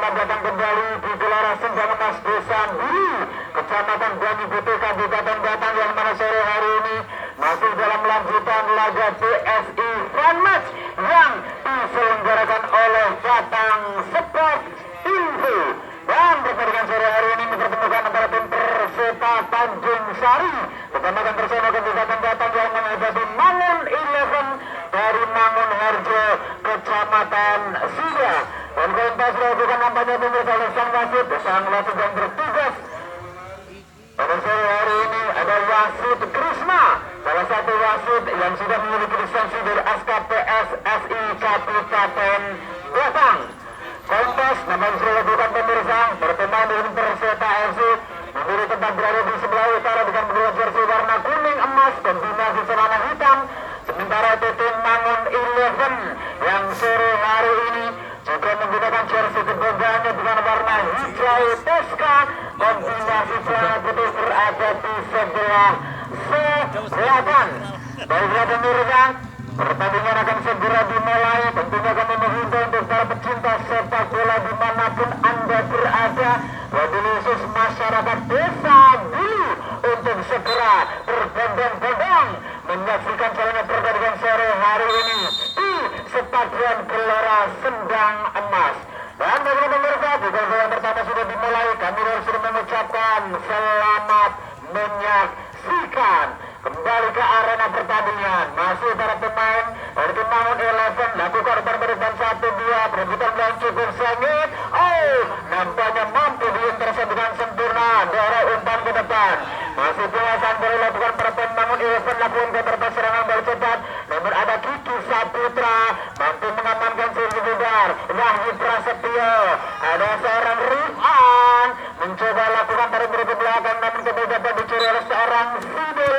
Selamat datang kembali di gelora Sendang Emas Desa Bulu, Kecamatan Banyu Putih, Kabupaten Batang, yang mana sore hari ini masih dalam lanjutan laga BSI Fun Match yang diselenggarakan oleh Batang Sport Info. Dan pertandingan sore hari ini mempertemukan antara tim Perseta Tanjung Sari, Kecamatan Persona, Kabupaten Batang, yang menghadapi Mangun 11 dari Mangun Harjo, Kecamatan Sida. Dan kontes dilakukan nampaknya pemirsa oleh sang wasit yang bertugas pada sore hari ini ada wasit Krisna, salah satu wasit yang sudah memiliki lisensi dari SKPS SI Kabupaten Batang. Kontes nampaknya sudah dilakukan pemirsa, berteman dengan Perseta FC, memilih tempat berada di sebelah utara dengan menggunakan jersey warna kuning emas kombinasi celana hitam. Sementara itu tim Mangun 11 yang sore hari ini juga menggunakan jersey kebanggaannya dengan warna hijau Tosca kombinasi celana putih berada di sebelah selatan. Baiklah pemirsa, pertandingan akan segera dimulai. Tentunya kami menghimbau untuk para pecinta sepak bola dimanapun Anda berada, wabil khusus masyarakat desa Bulu, untuk segera berbondong-bondong menyaksikan jalannya pertandingan sore hari ini di Stadion Gelora Sendang Emas. Dan bagi pemirsa, jika yang pertama sudah dimulai, kami harus mengucapkan selamat menyaksikan. Kembali ke arena pertandingan, masih para pemain dari tim Mangun 11 lakukan perbedaan 1-2, perebutan yang cukup sengit. Nampaknya mampu diintercept dengan sempurna dari umpan ke depan. Masih penguasaan bola dilakukan para pemain Mangun 11, lakukan counter serangan bola cepat. Namun ada Kiki Saputra mampu mengamankan sisi budar. Wahyu Prasetyo, ada seorang Rifan mencoba lakukan tarik ke belakang, namun kemudian dapat dicuri oleh seorang Sidil.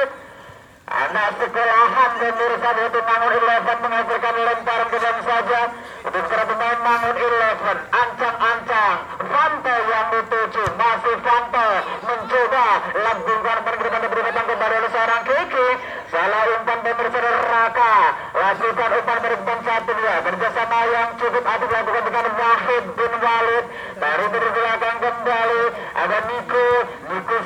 Anak sekolahan pemirsa dari tim Mangun 11 menghasilkan lemparan ke dalam saja untuk para pemain Mangun 11. Ancang-ancang Fanto yang dituju, masih Fanto mencoba lambungkan pergerakan diberikan kembali oleh seorang Kiki. Salah umpan pemirsa dari Raka, lakukan umpan berumpan 1-2, kerjasama yang cukup adil lakukan dengan Wahid bin Walid. Dari belakang kembali ada Niko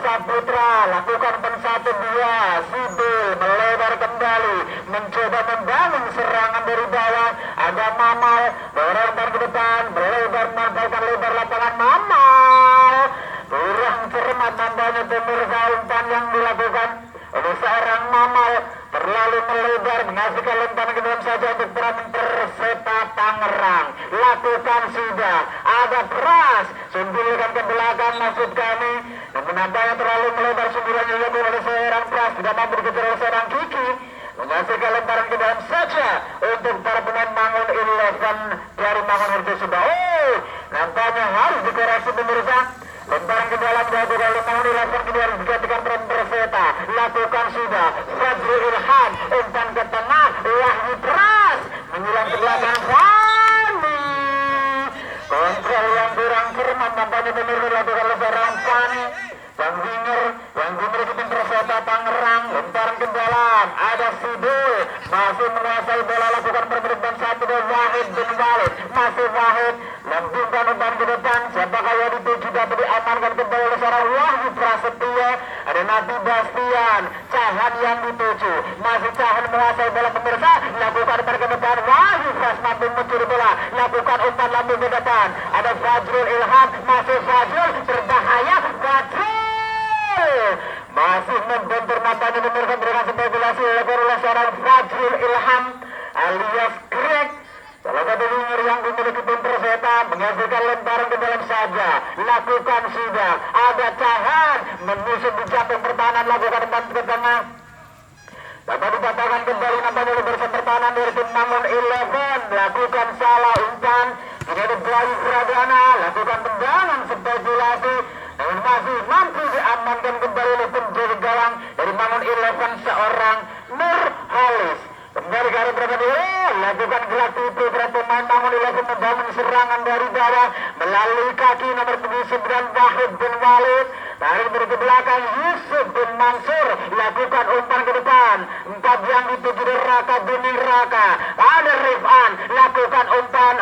Saputra, lakukan umpan 1-2. Sidil melebar kembali, mencoba membangun serangan dari bawah. Ada Mamal, berumpan ke depan, melebar memanfaatkan lebar lapangan. Mamal kurang cermat nampaknya pemirsa, umpan yang dilakukan oleh seorang Mamal terlalu melebar, menghasilkan lemparan ke dalam saja untuk perang Perseta Tangerang. Lakukan sudah, ada Pras, sumbilkan ke belakang maksud kami, namun nampaknya terlalu melebar, sumbilannya dilakukan oleh seorang Pras, tidak mampu dikejar oleh seorang Kiki, menghasilkan lemparan ke dalam saja untuk para pemain Mangun 11 dari Mangun Harjo sudah. Nampaknya harus dikoreksi pemirsa. Lemparan ke dalam dilakukan oleh Mangun 11, kemudian digantikan Perseta. Lakukan sudah, Fadli Ilham, umpan ke tengah, Wahyu Pras mengulang ke belakang Fani. Kontrol yang kurang cermat nampaknya pemirsa dilakukan oleh seorang Fani. Sang winger yang dimiliki tim Perseta Tangerang, lemparan ke dalam, ada Sidul masih menguasai bola, lakukan perbedaan 1-2, Wahid bin Walid, masih Wahid lambungkan umpan ke depan. Siapakah yang dituju dapat diamankan kembali oleh seorang Wahyu Prasetyo. Ada Nabi Bastian, Cahan yang dituju, masih Cahan menguasai bola pemirsa, lakukan umpan ke depan. Wahyu Pras mampu mencuri bola, lakukan umpan lambung ke depan. Ada Fajrul Ilham, masih Fajrul berbahaya, Fajrul masih membentur matanya pemirsa, berikan spekulasi oleh seorang Fajrul Ilham alias Greg, salah satu winger yang dimiliki tim Perseta, menghasilkan lemparan ke dalam saja. Lakukan sudah, ada Cahan menusuk di jantung pertahanan, lakukan umpan ke tengah, dapat dipatahkan kembali nampaknya oleh barisan pertahanan dari tim Mangun 11. Lakukan salah umpan, ini ada Bayu Pradana, lakukan tendangan spekulasi, namun masih mampu diamankan kembali oleh penjaga gawang dari Mangun 11 seorang Nur Halis. Kembali ke arah pertandingan, lakukan gerak tipu para pemain Mangun 11 membangun serangan dari bawah melalui kaki nomor 29 Wahid bin Walid. Tarik dari ke belakang Yusuf bin Mansur, lakukan umpan ke depan. Empat yang dituju dari Raka bin Raka. Ada Rifan, lakukan umpan.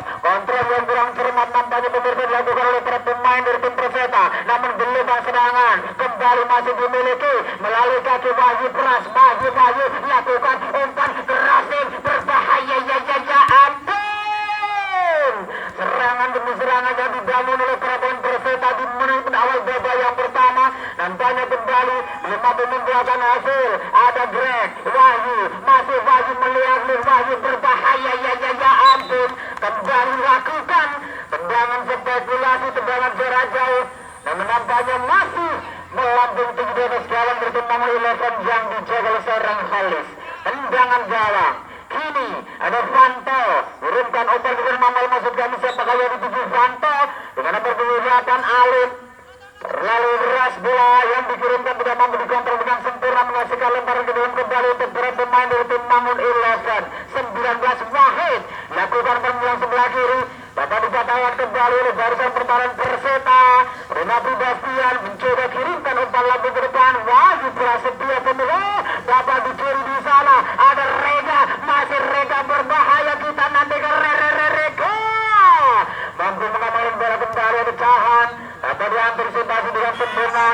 kontrol yang kurang cermat nampaknya pemirsa dilakukan oleh para pemain dari tim Perseta. Namun gelombang serangan kembali masih dimiliki melalui kaki Wahyu Pras. Wahyu lakukan umpan kerasin berbahaya ya ampun. Serangan demi serangan yang dibangun oleh para pemain Perseta di menit awal babak yang pertama. Nampaknya kembali 5 menit belakang hasil. Ada Greg, Wahyu, masih Wahyu melihat Wahyu berbahaya ya ampun. Kembali lakukan tendangan spekulasi, tendangan jarak jauh. Dan nampaknya masih melambung tinggi di atas gawang bertembang Eleven yang dijaga oleh seorang Halis. Tendangan gawang. Kini ada Vanto turunkan umpan ke Mamal, maksud kami siapa kali dituju Vanto dengan nomor 28 Alif. Lalu deras bola yang dikirimkan tidak mampu dikontrol dengan sempurna, menghasilkan lemparan ke dalam kembali untuk para pemain dari tim Mangun Eleven. 19 Wahid lakukan permulaan sebelah kiri, dapat dikatakan kembali oleh barisan pertahanan Perseta. Renati Bastian mencoba kirimkan umpan lambung ke depan. Wahyu Prasetya penuh dapat dicuri di sana. Ada Rega, masih Rega berbahaya, kita nantikan Rega mampu mengamalkan bola kembali. Ada Cahan dapat diantisipasi dengan sempurna.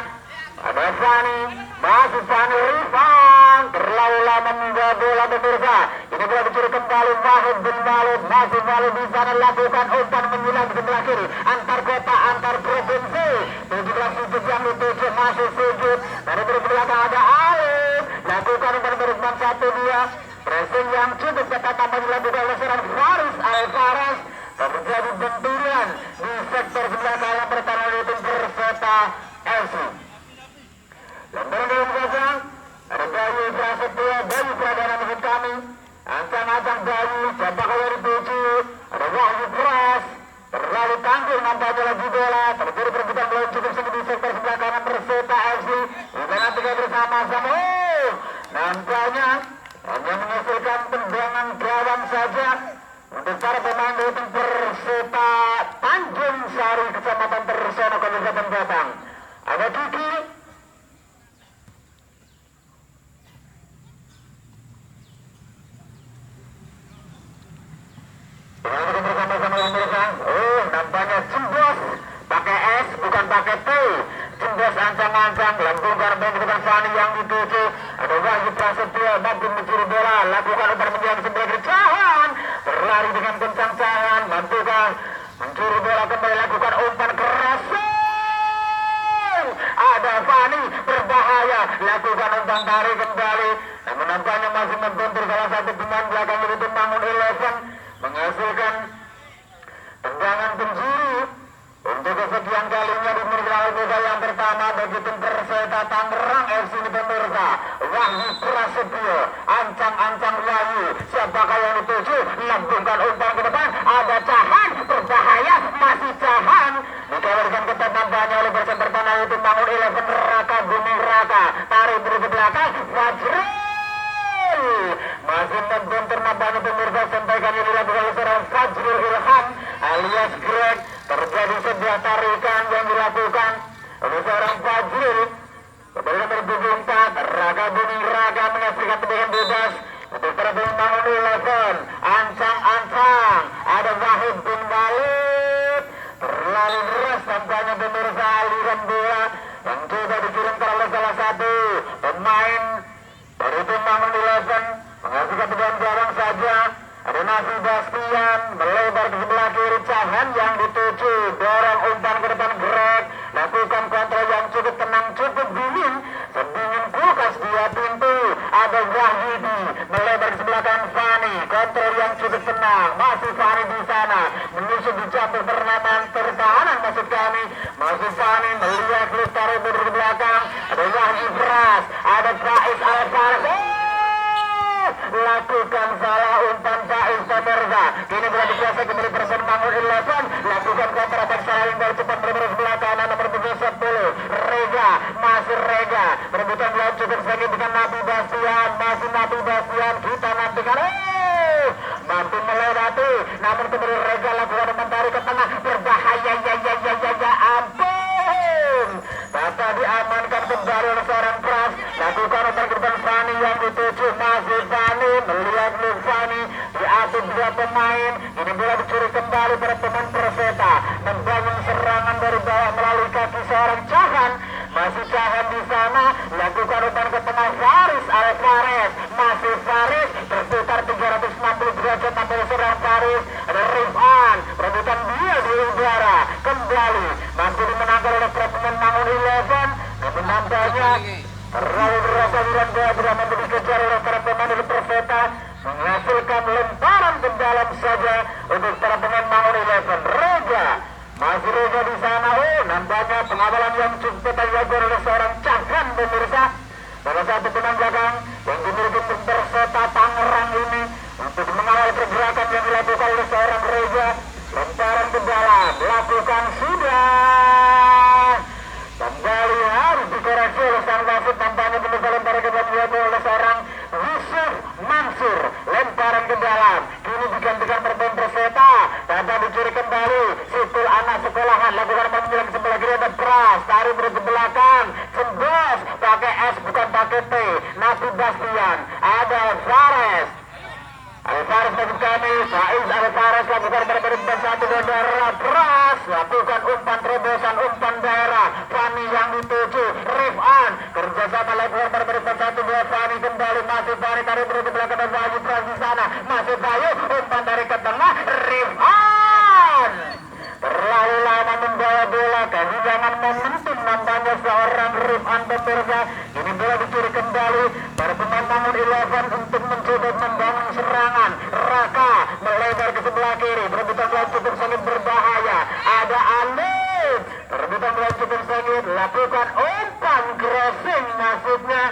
Ada Fani, masih Fani Rifan terlalu lama membawa bola pemirsa. Ini bola dicuri kembali Wahid bin Walid, masih Walid di sana lakukan umpan menyilang di sebelah kiri antar kota antar provinsi. 17 sujud yang dituju masih sujud dari belakang ada Alif lakukan umpan berisman 1-2. Pressing yang cukup ketat namun dilakukan oleh seorang Faris Alvarez. Terjadi benturan di sektor sebelah kanan pertahanan tim Perseta FC. Lembaran dalam gajah ada Bayu Prasetya, Bayu Pradana maksud kami. Ancang-ancang Bayu, siapa kali dituju. Ada Wahyu Pras, terlalu tangguh nampaknya lagi bola. Terjadi perebutan bola cukup sengit di sektor sebelah kanan Perseta FC. Kita nantikan bersama-sama. Nampaknya hanya menghasilkan tendangan gawang saja untuk para pemain dari tim Perseta Tanjung Sari, Kecamatan Tersono, Kabupaten Batang. Ada Kiki, bersama-sama yang mereka. Nampaknya Jembos pakai S bukan pakai T. Jembos ancang-ancang lambungkan band ke depan Fani yang dituju. Ada Wahyu Prasetya mampu mencuri bola, lakukan umpan menjelang sebelah kiri. Cahan berlari dengan kencang, Cahan mampukan mencuri bola kembali, lakukan umpan keras. Ada Fani berbahaya, lakukan umpan tarik kembali. Namun nampaknya masih membentur salah satu pemain belakang dari tim Mangun Eleven, menghasilkan tendangan penjuru untuk kesekian kalinya di menit awal babak yang pertama bagi tim Perseta Tangerang FC ini pemirsa. Wahyu Prasetya, ancang-ancang Wahyu, siapakah yang dituju, lambungkan umpan ke depan. Ada Cahan berbahaya, masih Cahan dikabarkan ketat nampaknya oleh barisan pertahanan tim Mangun Eleven. Raka Bumi Raka tarik dari ke belakang, Fajrul masih membentur nampaknya pemirsa. Sampaikan yang dilakukan oleh seorang Fajrul Ilham alias Greg. Terjadi sebuah tarikan yang dilakukan oleh seorang Fajrul kepada nomor 24 Raka Bumi Raka menyaksikan tendangan bebas untuk para pemain Mangun Eleven. Ancang-ancang ada Wahid bin Walid, terlalu deras tampaknya pemirsa aliran bola yang coba dikirimkan oleh salah satu pemain dari tim Mangun Eleven, menghasilkan tendangan gawang saja. Ada Nasi Bastian melebar ke sebelah kiri, Cahan yang dituju, dorong umpan ke depan Greg, lakukan kontrol yang cukup tenang, cukup dingin, sedingin kulkas dua pintu. Ada Wahyudi melebar ke sebelah kanan Fani, kontrol yang cukup tenang, masih Fani di sana, menyusun di campur pernaman pertahanan maksud kami, masih Fani melihat Lestari di belakang. Ada Wahyu Pras, ada Faiz Alvarez. Lakukan salah umpan Faiz pemirsa. Kini bola dikuasai kembali persen Mangun Eleven. Lakukan counter attack salah yang dari cepat berbeda sebelah kanan nomor 10 Rega, masih Rega perebutan bola cukup sengit dengan Nabi Bastian, masih Nabi Bastian. Kita nantikan mampu melewati, namun kembali Rega lakukan umpan tarik ke tengah berbahaya ya ampun. Dapat diamankan kembali oleh seorang Pras. Lakukan umpan ke depan Fani yang dituju, masih Fani melihat Fani diatur dua pemain. Ini bola dicuri kembali kembali para pemain Perseta membangun serangan dari bawah melalui kaki seorang Cahan. Masih Cahan di sana, lakukan umpan ke tengah Faris Alvarez. Masih Faris berputar 360 derajat sampai serang Faris. Ada Rifan, perebutan dia di udara. Kembali mampu dimenangkan oleh pemain Mangun 11. Namun nampaknya terlalu berasa bulan bola tidak mampu dikejar oleh para pemain dari Perseta, menghasilkan lemparan ke dalam saja untuk para pemain Mangun 11. Rega masih Rega di sana. Nampaknya pengawalan yang cukup ketat dilakukan oleh seorang Cahan pemirsa. Salah satu pemain belakang yang dimiliki tim Perseta Tangerang ini untuk mengawal pergerakan yang dilakukan oleh seorang Rega. Lemparan ke dalam, lakukan sudah. Kembali harus dikoreksi oleh sang wasit. Nampaknya pemirsa lemparan ke dalam dilakukan oleh seorang Yusuf Mansur. Lemparan ke dalam, kini digantikan pemain Perseta. Tanda dicuri kembali. Situl anak sekolahan lakukan pemilihan sebelah kiri ada Pras. Tarik dari ke belakang. Cembos pakai S bukan pakai T. Nabi Bastian. Ada Fares. Alvarez bagi kami, Faiz Alvarez lakukan berbeda satu daerah. Pras lakukan umpan terobosan, umpan daerah. Fani yang dituju, Rifan kerjasama lakukan berbeda satu dua. Fani kembali, masih Fani tarik dari ke belakang dan Bayu Pras di sana. Masih Bayu, umpan dari ke tengah, Rifan terlalu lama membawa bola, kehilangan momentum nampaknya seorang Rifan pemirsa. Ini bola dicuri kembali para pemain Mangun 11 untuk mencoba membangun serangan. Raka melebar ke sebelah kiri, perebutan bola cukup sangat berbahaya. Ada Alif, perebutan bola cukup sangat, lakukan umpan crossing maksudnya.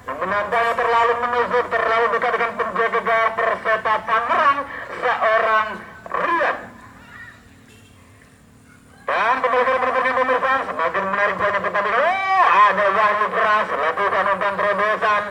Nampaknya terlalu menusuk, terlalu dekat dengan penjaga gawang Perseta Tangerang, seorang Rian. Dan kembali ke pertandingan pemirsa, semakin menarik banyak pertandingan. Ada Wahyu Pras lakukan umpan terobosan.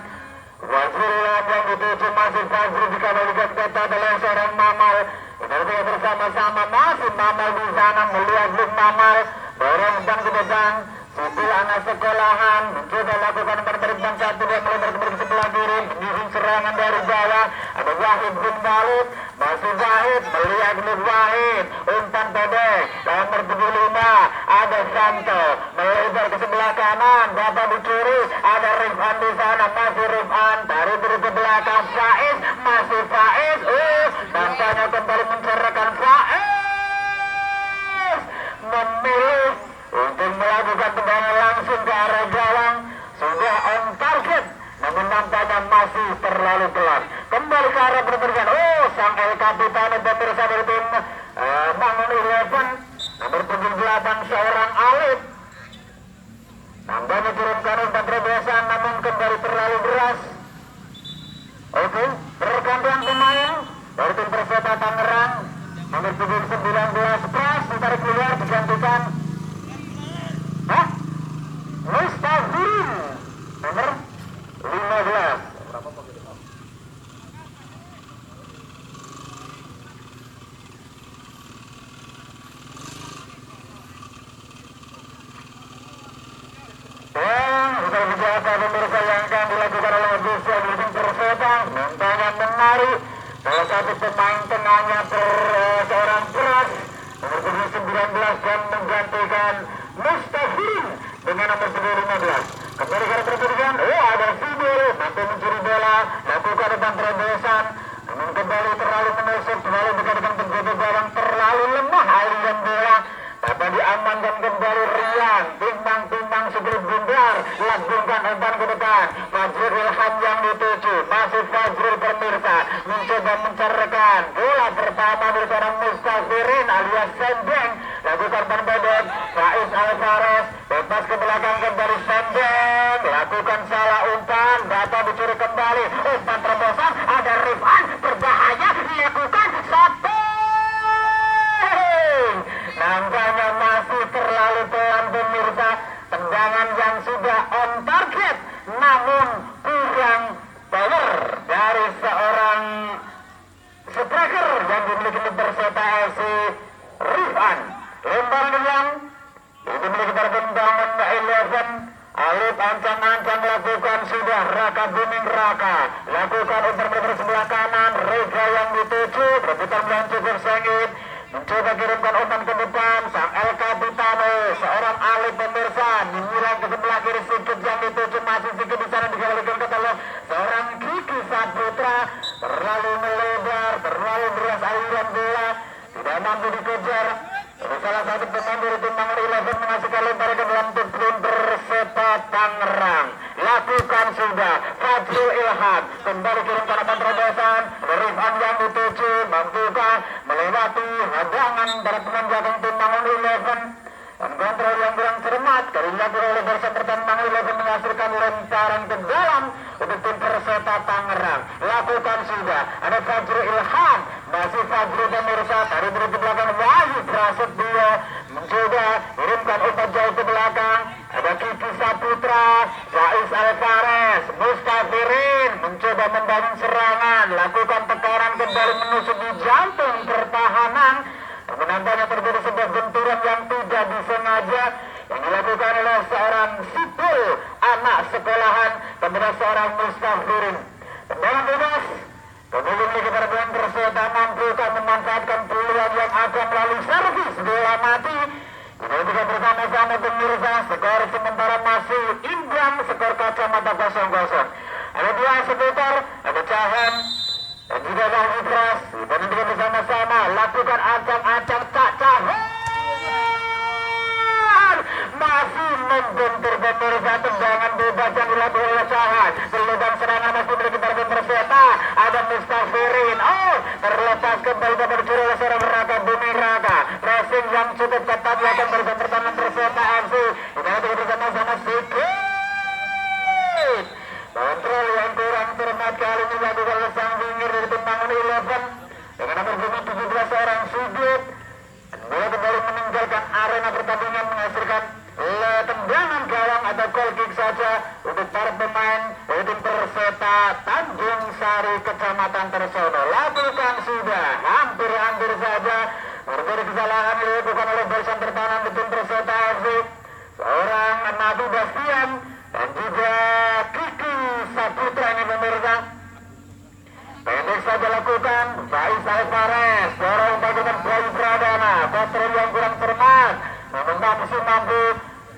Wazirullah yang dituju, masih Fazri dikembalikan kata adalah seorang Mamal. Kita bersama-sama masih Mamal di sana melihat Bung Mamal dorong umpan ke depan. Situl anak sekolahan mencoba lakukan perbaikan satu, dia melebar ke sebelah kiri, menyusun serangan dari bawah. Ada Wahid bin Balut, masih Wahid melihat Nur Wahid, umpan pendek nomor 75. Ada Santo melebar ke sebelah kanan, dapat dicuri. Ada Rifan di sana, masih Rifan tarik dari ke belakang. Faiz, masih Faiz. Nampaknya kembali mencerahkan Faiz memilih untuk melakukan tendangan langsung ke arah gawang. Sudah on target, namun nampaknya masih terlalu pelan. Kembali ke arah pertandingan. Sang El Capitano pemirsa dari tim Mangun 11 nomor 78 seorang Alif. Nampaknya turunkan umpan terobosan, namun kembali terlalu deras. Pergantian pemain dari tim Perseta Tangerang nomor 19 Pras ditarik keluar, digantikan Mustafirin nomor 15. Sudah biasa pemirsa yang akan dilakukan oleh Gus di tim Perseta. Nampaknya menarik salah satu pemain tengahnya seorang Pras nomor 19 dan menggantikan Mustafirin dengan nomor 15. Kembali ke pertandingan. Ada Fidel mampu mencuri bola, lakukan umpan terobosan, namun kembali terlalu menusuk, terlalu dekat dengan penjaga gawang, terlalu lemah aliran bola. Dapat diamankan kembali Rian, timbang-timbang sebelum bundar, lakukan umpan ke depan. Fajrul Ilham yang dituju, masih Fajrul pemirsa mencoba mencerahkan bola pertama dari seorang Mustafirin alias Sendeng. Lakukan umpan pendek, Faiz Alvarez bebas ke belakang kembali Sendeng, lakukan salah umpan, dapat dicuri kembali. Umpan terobosan, ada Rifan berbahaya, lakukan satu. Nampaknya masih terlalu pelan pemirsa. Tendangan yang sudah on target, namun kurang power dari seorang striker yang dimiliki Perseta FC, Rifan. Lemparan yang dimiliki para pembangun 11. Alif ancang-ancang lakukan sudah. Raka Buming Raka lakukan umpan sebelah kanan. Rega yang dituju, rebutan yang cukup sengit. mencoba kirimkan umpan ke depan. Sang El Capitano, seorang Alif pemirsa, menyerang ke sebelah kiri sedikit yang dituju, masih sedikit di sana dikembalikan ke tengah. Seorang Kiki Saputra terlalu melebar, terlalu deras aliran bola, tidak mampu dikejar. Salah satu pemain dari tim Mangun 11 menghasilkan lemparan ke dalam tim Perseta Tangerang. Lakukan sudah Fadlu Ilham, kembali kirimkan umpan terobosan. Rifan yang dituju, mampukah melewati hadangan dari pemain belakang tim Mangun 11. Dan kontrol yang kurang cermat dari dilakukan oleh Perseta Tangerang 11 menghasilkan lemparan ke dalam untuk tim Perseta Tangerang. Lakukan sudah, ada Fadlu Ilham, masih Fadlu pemirsa dari belakang Wahyu Prasetyo mencoba kirimkan umpan jauh ke belakang. Ada Kiki Saputra, Faiz Alvarez, Mustafirin mencoba membangun serangan, lakukan tekanan kembali menusuk di jantung pertahanan. Nampaknya terjadi sebuah benturan yang tidak disengaja yang dilakukan oleh seorang sipil anak sekolahan kepada seorang Mustafirin. Tendangan bebas, kemudian lagi para pemain Perseta mampukah memanfaatkan peluang yang akan melalui servis bola mati. Kita juga bersama-sama pemirsa, skor sementara masih imbang, skor kacamata 0-0. Ada dua seputar, ada Cahan dan juga Wahyu Pras. Kita nanti bersama-sama lakukan acak-acak Cak Cahan. Masih membentur pemirsa, tendangan bebas yang dilakukan oleh Cahan. Peluang serangan masih milik para Perseta. Ada Mustafirin. Oh, terlepas kembali dapat dicuri oleh seorang Raka Bumi Raka. Pressing yang cukup ketat dilakukan bersama pertahanan Perseta FC. Kita nanti bersama-sama sedikit. Kontrol yang kurang cermat kali ini dilakukan oleh sang winger dari tim Mangun 11 dengan nomor punggung 17 seorang Sudut. Bola kembali meninggalkan arena pertandingan menghasilkan tendangan gawang atau goal kick saja untuk para pemain dari tim Perseta Tanjung Sari Kecamatan Tersono. Lakukan sudah, hampir-hampir saja terjadi kesalahan dilakukan oleh barisan pertahanan tim Perseta FC. Seorang Nabi Bastian dan juga Kiki Saputra ini pemirsa. Pendek saja lakukan Faiz Alvarez, dorong bagian Bayu Pradana, kontrol yang kurang cermat, namun masih mampu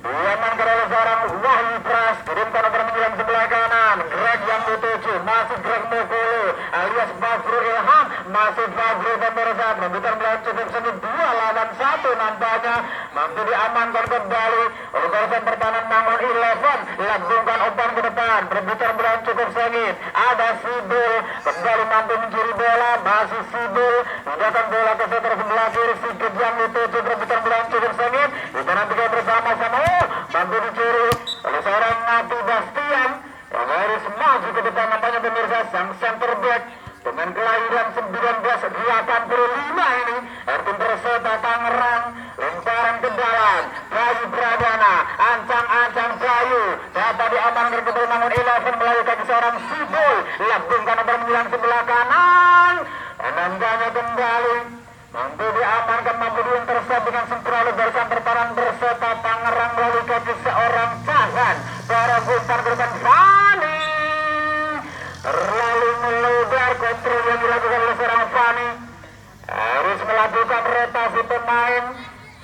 diamankan oleh seorang Wahyu Pras. Kirimkan nomor 9 sebelah kanan, Greg yang dituju, masih Greg Mokolo alias Fadlu Ilham, masih Fadlu pemirsa, membutuhkan melawan cukup sengit 2-1 nampaknya, mampu diamankan kembali oleh barisan pertahanan Mangun 11. Langsungkan umpan ke depan, perebutan melawan cukup sengit. Ada Sibul, kembali mampu mencuri bola, masih Sibul, pindahkan bola ke setor sebelah kiri, Sigit yang dituju, perebutan melawan cukup sengit. Kita nantikan bersama-sama, mampu dicuri oleh seorang Nabi Bastian yang harus maju ke depan. Nampaknya pemirsa, sang center back dengan kelahiran 1985 ini tim Perseta Tangerang. Lemparan ke dalam, Bayu Pradana, ancang-ancang Bayu dapat diamankan ke Mangun 11 melalui kaki seorang Sibul. Lambungkan nomor 9 sebelah kanan, dan nampaknya kembali mampu diamankan, mampu diintercept dengan sempurna oleh barisan pertahanan Perseta Tangerang melalui kaki seorang Cahan. Barang umpan ke depan Fani terlalu melebar, kontrol yang dilakukan oleh seorang Fani, harus melakukan rotasi pemain.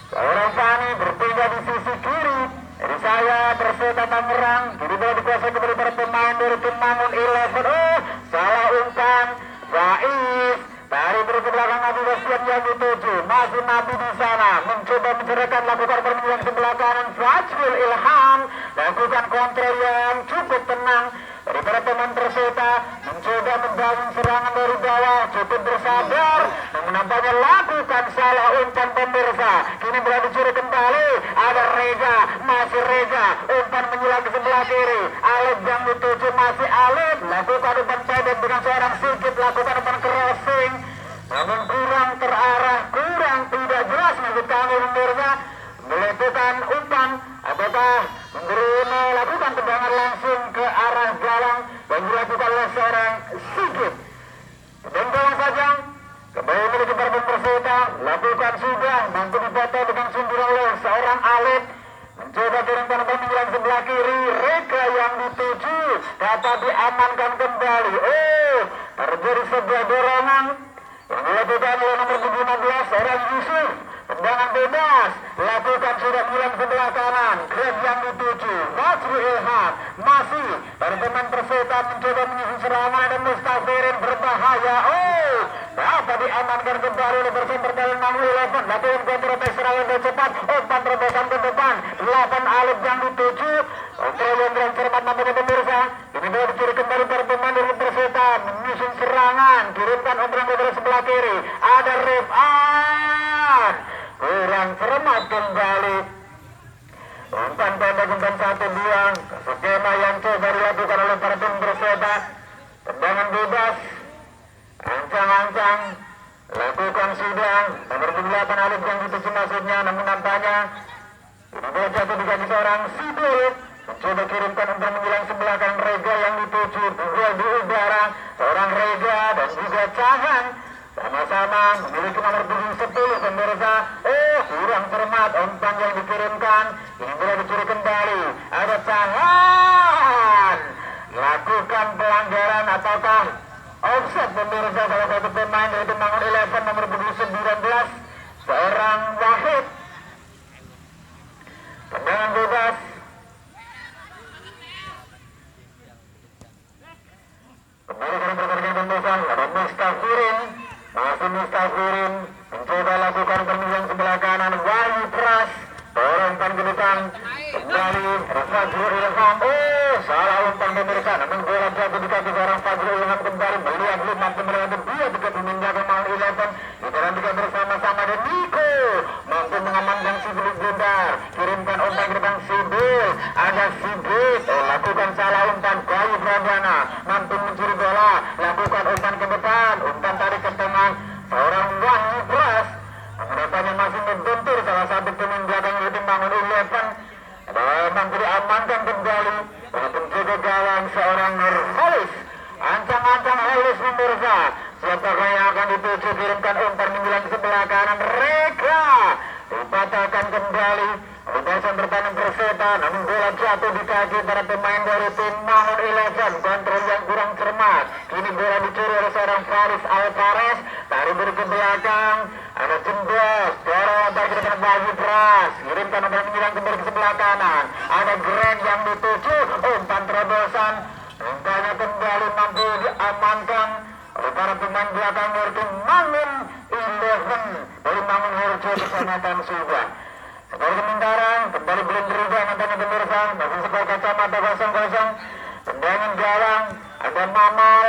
Seorang Fani berpindah di sisi kiri. Jadi saya Perseta Tangerang, kiri bola dikuasai kembali para pemain dari tim Mangun 11. Oh, salah umpan Faiz. Dari berikut belakang Nabi Bastian yang dituju, masih Nabi di sana, mencoba mencerahkan, lakukan permainan sebelah kanan. Fadlu Ilham lakukan kontrol yang cukup tenang dari para pemain Perseta, mencoba membangun serangan dari bawah, cukup bersabar, namun nampaknya lakukan salah umpan pemirsa. Kini bola dicuri kembali, ada Reza, masih Reza, umpan menyelang ke sebelah kiri. Alif yang dituju, masih Alif, lakukan umpan pendek dengan seorang Sigit, lakukan umpan crossing, namun kurang terarah, kurang tidak jelas maksud kami pemirsa. Melakukan umpan ataukah melakukan tendangan langsung ke arah gawang yang dilakukan oleh seorang Sigit. Dan gawang saja kembali memiliki para Perseta, lakukan sudah, mampu dipoto dengan sunduran oleh seorang Alif, mencoba kirimkan umpan menjelang sebelah kiri. Reka yang dituju dapat diamankan kembali. Oh, terjadi sebuah dorongan Yang dilakukan oleh nomor 15 seorang Yusuf. Tendangan bebas lakukan sudah bulan sebelah kanan. Grab yang dituju Fajrul Ilham masih dari pemain Persita mencoba menyusun serangan. Ada Mustafirin berbahaya. Dapat diamankan kembali oleh bersama pertahanan Mangu 11. Lakukan counter attack serangan dengan cepat. Umpan terobosan ke depan 8 Alif yang dituju. Yang cermat namanya pemirsa. Ini bola dicuri kembali para pemain dari Persita menyusun serangan. Kirimkan umpan ke sebelah kiri. Ada Rifan kurang cermat kembali. Umpan pendek umpan 1-2. Skema yang coba dilakukan oleh para pemain Persita. Tendangan bebas. Ancang-ancang lakukan sudah nomor 8 Alif yang dituju maksudnya, namun nampaknya ini bola jatuh di kaki seorang Sidul. Mencoba kirimkan umpan menjelang sebelah kanan Rega yang dituju duel di udara. Seorang Rega dan juga Cahan sama-sama memiliki nomor 10 pemirsa. Kurang cermat umpan yang dikirimkan. Ini bola dicuri kembali. Ada Cahan lakukan pelanggaran ataukah offset pemirsa salah satu pemain dari Temanggung 11 nomor 19 seorang Wahid. Tendangan bebas. Kembali ke pertandingan pemirsa. Ada Mustafirin. Masih Mustafirin mencoba lakukan permainan sebelah kanan. Wahyu Pras dorong umpan ke depan. Kembali Fajrul Ilham. Salah umpan pemirsa. Namun bola jatuh di kaki seorang Fajrul Ilham kembali melihat mampu melewati 2-3 pemain jaga Mangu 11. Diperhatikan bersama-sama dan Niko mampu mengamankan Sidul Bundar. Kirimkan umpan ke depan Sidul. Ada Sidul. Lakukan salah umpan. Bayu Pradana mampu mencuri bola. Lakukan umpan ke depan. Umpan tarik ke tengah. Seorang Wahyu Pras. Mendatanya masih membentur salah satu pemain belakang dari Mangu 11. Mampu diamankan kembali oleh penjaga gawang seorang Nurholis. Ancang-ancang halus pemirsa. Siapakah yang akan dituju? Kirimkan umpan menjelang sebelah kanan. Reka dipatahkan kembali Ubasan bertahan Persita, namun bola jatuh di kaki para pemain dari tim Mangun 11. Kontrol yang kurang cermat. Kini bola dicuri oleh seorang Faris Alvarez. Tarik ke belakang. Ada Jembos. Dorong tarik ke depan Wahyu Pras. Kirimkan umpan menyerang kembali ke sebelah kanan. Ada Greg yang dituju. Umpan terobosan. Umpannya kembali mampu diamankan oleh para pemain belakang dari tim Mangun 11 dari Mangun Harjo Kecamatan Subang. Skor sementara kembali belum berubah nantinya pemirsa. Masih skor kacamata 0-0. Tendangan gawang ada Mamal.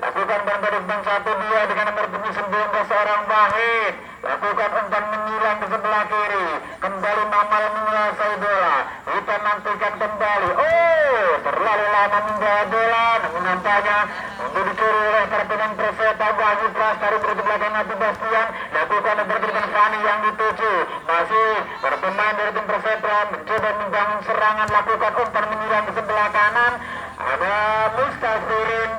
Lakukan umpan dari umpan 1-2 dengan nomor 19 seorang Wahid. Lakukan umpan menyilang ke sebelah kiri. Kembali Mamal menguasai bola. Kita nantikan kembali. Terlalu lama membawa bola. Namun nampaknya untuk dicuri oleh para pemain Persita. Wahyu Pras tarik ke belakang Nabi Bastian. Lakukan umpan ke depan Fani yang dituju. Masih para pemain dari tim Persita mencoba membangun serangan. Lakukan umpan menyilang ke sebelah kanan. Ada Mustafirin.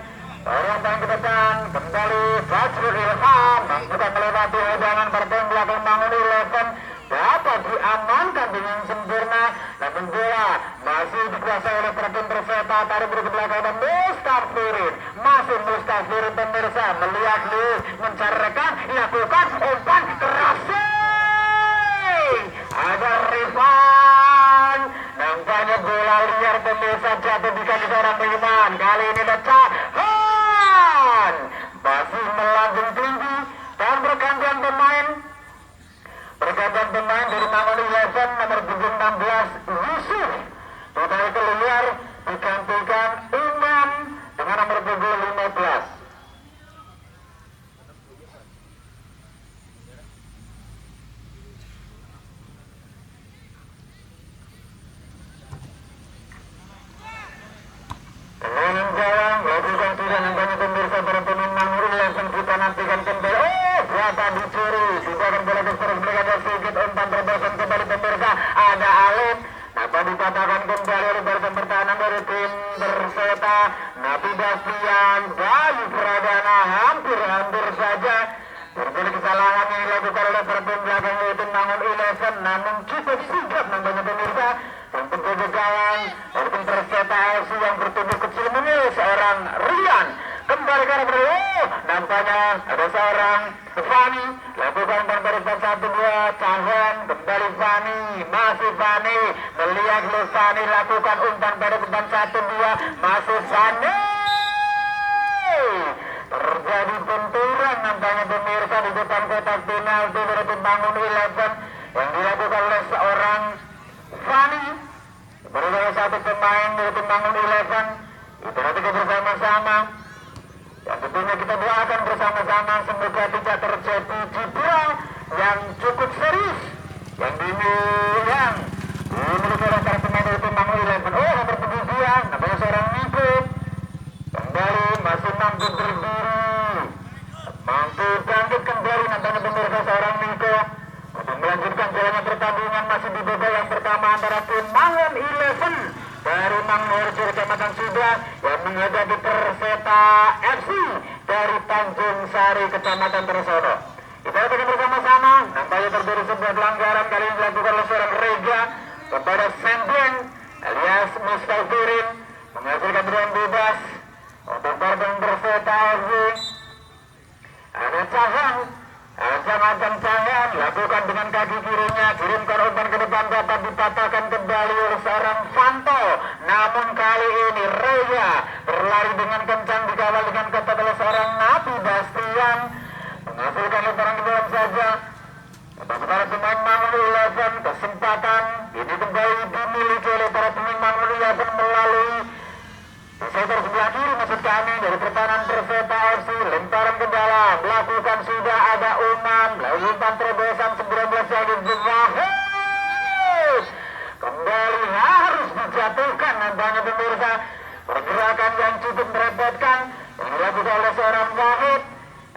Orang tangan ke depan, kembali Fajrul Ilham bukan melewati hidangan bertemu belakang Mangun 11. Dapat diamankan dengan sempurna. Namun bola masih dikuasai oleh tim Persita. Tarik ke belakang dan Mustafirin. Masih Mustafirin pemirsa melihat Luis mencari rekan. Lakukan umpan keras. Ada Rifan. Nampaknya bola liar pemirsa jatuh di kaki seorang pemain. Kali ini lecah. Masih melambung tinggi dan bergantian pemain dari Mangun 11 nomor 16 Yusuf. Total keluar digantikan Imam dengan nomor 15. Tendangan gawang lakukan sudah nampaknya pemirsa para pemain Mangun 11. Kita nantikan kembali. Berapa dicuri. Sudah akan bola terus berada sedikit umpan terobosan kembali pemirsa. Ada Alif. Dapat dikatakan kembali oleh barisan pertahanan dari tim Persita. Nabi Bastian, Bayu Pradana hampir saja terjadi kesalahan yang dilakukan oleh para pemain belakang tim Mangun 11. Namun cukup sigap nampaknya pemirsa untuk kegagalan dari tim Persita FC yang bertubuh kecil ini seorang Rian. Kembali ke arah nampaknya ada seorang Fani, lakukan umpan pendek 1-2, Cahan, kembali Fani, masih Fani, melihat Fani, lakukan umpan pendek 1-2, masih Fani. Terjadi benturan nampaknya pemirsa di depan kotak penalti dari tim Bangun 11 yang dilakukan oleh seorang Fani. Berbeda satu pemain dari tim Bangun 11. Itu nanti bersama-sama. Dan tentunya kita doakan bersama-sama semoga tidak terjadi cedera yang cukup serius yang dimiliki oleh para pemain dari tim Bangun 11. Oh, nomor 7 namanya seorang Niko. Kembali masih mampu berdiri, mampu bangkit kembali nampaknya pemirsa seorang Niko untuk melanjutkan jalannya pertandingan masih di babak yang pertama antara tim Mangun 11 dari Mangorjo Kecamatan Sudah yang menghadapi Perseta FC dari Tanjung Sari Kecamatan Tersono. Kita akan bersama-sama nampaknya terjadi sebuah pelanggaran kali ini dilakukan oleh seorang Rega kepada Sendeng alias Mustafirin menghasilkan tendangan bebas. Untuk korban Perseta FC ada Cahan, Ancang Cahan lakukan dengan kaki kirinya, kirimkan umpan ke depan dapat dipatahkan kembali oleh seorang Fanto. Namun kali ini Reza berlari dengan kencang dikawal dengan ketat oleh seorang Nabi Bastian menghasilkan lemparan ke dalam saja. Tetapi para pemain Mangun 11 kesempatan ini kembali dimiliki oleh para pemain Mangun 11 melalui sektor sebelah kiri maksud kami dari pertahanan Perseta FC. Lemparan ke dalam lakukan sudah ada Umam melalui umpan terobosan 19 lagi Wahid kembali harus dijatuhkan nampaknya pemirsa. Pergerakan yang cukup merepotkan yang dilakukan oleh seorang Wahid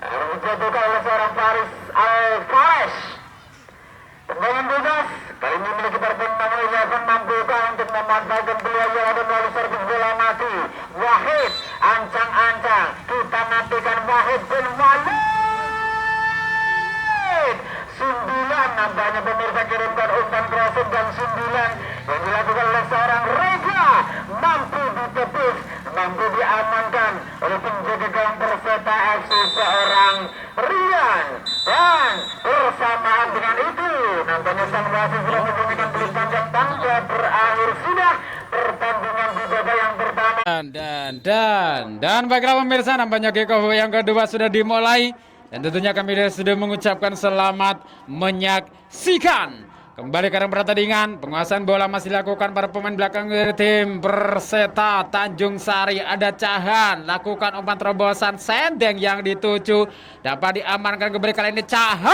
harus dijatuhkan oleh seorang Faris Alvarez. Tendangan bebas kali ini memiliki perpindahan 11 mampukah untuk memanfaatkan peluang yang ada melalui servis bola mati. Wahid ancang-ancang kita nantikan Wahid bin Walid 9 nampaknya pemirsa kirimkan umpan crossing dan 9 yang dilakukan oleh seorang Reza mampu ditepis, mampu diamankan oleh penjaga gawang Perseta FC seorang Rian. Dan bersamaan dengan itu nampaknya sang wasit sudah membunyikan peluit panjang tanda berakhir sudah pertandingan di babak yang pertama. Dan baiklah pemirsa, nampaknya kick-off yang kedua sudah dimulai dan tentunya kami sudah mengucapkan selamat menyaksikan. Kembali ke pertandingan, penguasaan bola masih dilakukan para pemain belakang dari tim Perseta Tanjung Sari. Ada Cahan, lakukan umpan terobosan Sendeng yang dituju, dapat diamankan kembali kali ini Cahan.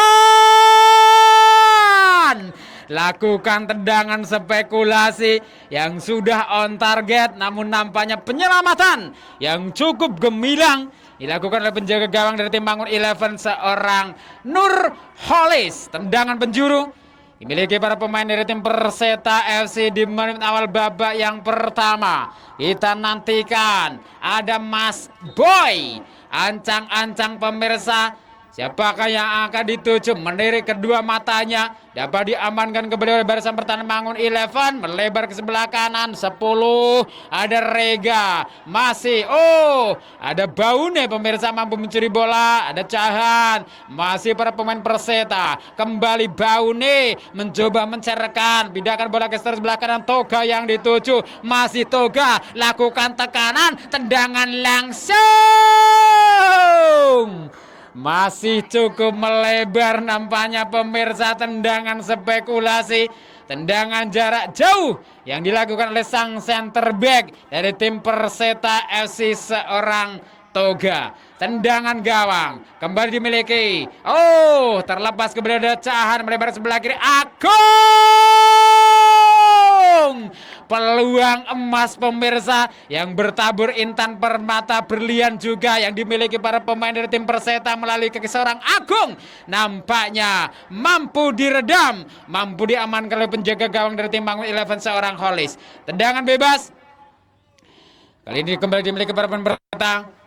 Lakukan tendangan spekulasi yang sudah on target, namun nampaknya penyelamatan yang cukup gemilang dilakukan oleh penjaga gawang dari tim Bangun 11 seorang Nur Holis. Tendangan penjuru dimiliki para pemain dari tim Perseta FC di menit awal babak yang pertama. Kita nantikan ada Mas Boy, ancang-ancang pemirsa. Siapakah yang akan dituju? Menirik kedua matanya, dapat diamankan kembali oleh barisan pertahanan Mangun 11, melebar ke sebelah kanan 10. Ada Rega, masih ada Baune pemirsa mampu mencuri bola. Ada Cahan, masih para pemain Perseta. Kembali Baune mencoba mencerkan, pindahkan bola ke sebelah kanan. Toga yang dituju, masih Toga lakukan tekanan, tendangan langsung. Masih cukup melebar nampaknya pemirsa, tendangan spekulasi, tendangan jarak jauh yang dilakukan oleh sang center back dari tim Perseta FC seorang Toga. Tendangan gawang kembali dimiliki. Terlepas keberadaan Cahan melebar sebelah kiri. Agung, peluang emas pemirsa yang bertabur intan permata berlian juga yang dimiliki para pemain dari tim Perseta melalui kaki seorang Agung. Nampaknya mampu diredam, mampu diamankan oleh penjaga gawang dari tim Bangun 11 seorang Holis. Tendangan bebas kali ini kembali dimiliki para pemain Perseta.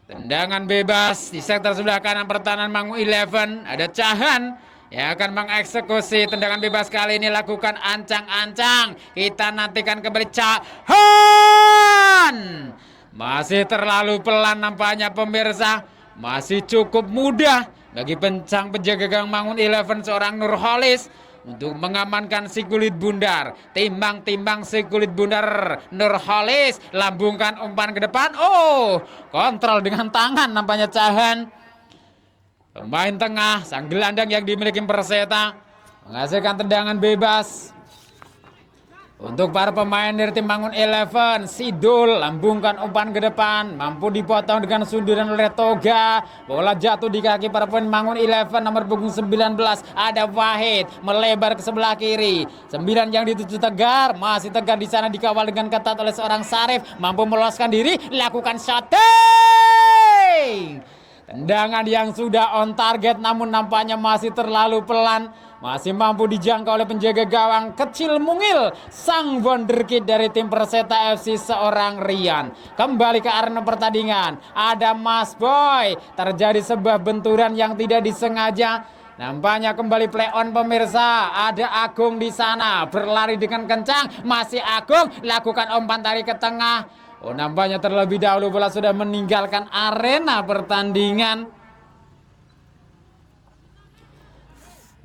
Tendangan bebas di sektor sebelah kanan pertahanan Bangun 11. Ada Cahan yang akan mengeksekusi tendangan bebas kali ini, lakukan ancang-ancang. Kita nantikan kembali Cahan. Masih terlalu pelan nampaknya pemirsa. Masih cukup mudah bagi penjaga gawang Mangun 11 seorang Nurholis untuk mengamankan si kulit bundar. Timbang si kulit bundar Nurholis, lambungkan umpan ke depan. Oh, kontrol dengan tangan nampaknya Cahan. Pemain tengah sang gelandang yang dimiliki Perseta menghasilkan tendangan bebas. Untuk para pemain dari tim Mangun 11, Sidul lambungkan umpan ke depan, mampu dipotong dengan sunduran oleh Toga. Bola jatuh di kaki para pemain Mangun 11 nomor punggung 19. Ada Wahid melebar ke sebelah kiri. 9 yang dituju Tegar, masih Tegar di sana dikawal dengan ketat oleh seorang Sarif, mampu meloloskan diri, lakukan shooting. Tendangan yang sudah on target namun nampaknya masih terlalu pelan. Masih mampu dijangkau oleh penjaga gawang kecil mungil sang wonderkid dari tim Perseta FC seorang Rian. Kembali ke arena pertandingan, ada Mas Boy. Terjadi sebuah benturan yang tidak disengaja. Nampaknya kembali play on pemirsa. Ada Agung di sana berlari dengan kencang. Masih Agung lakukan umpan tarik ke tengah. Oh, nampaknya terlebih dahulu bola sudah meninggalkan arena pertandingan.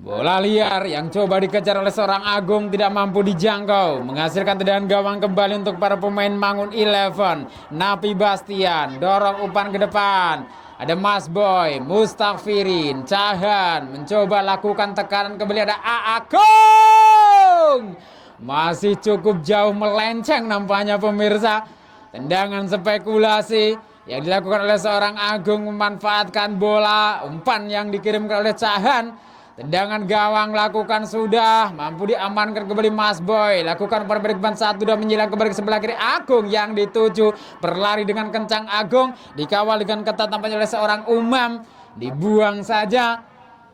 Bola liar yang coba dikejar oleh seorang Agung tidak mampu dijangkau, menghasilkan tendangan gawang kembali untuk para pemain Mangun 11. Napi Bastian dorong umpan ke depan. Ada Mas Boy, Mustafirin, Cahan mencoba lakukan tekanan kembali. Ada Agung, masih cukup jauh melenceng nampaknya pemirsa. Tendangan spekulasi yang dilakukan oleh seorang Agung memanfaatkan bola umpan yang dikirimkan oleh Cahan. Tendangan gawang lakukan sudah, mampu diamankan kembali Mas Boy. Lakukan perbaikan satu dan menyilang kembali ke sebelah kiri. Agung yang dituju, berlari dengan kencang Agung, dikawal dengan ketat tampaknya oleh seorang Umam. Dibuang saja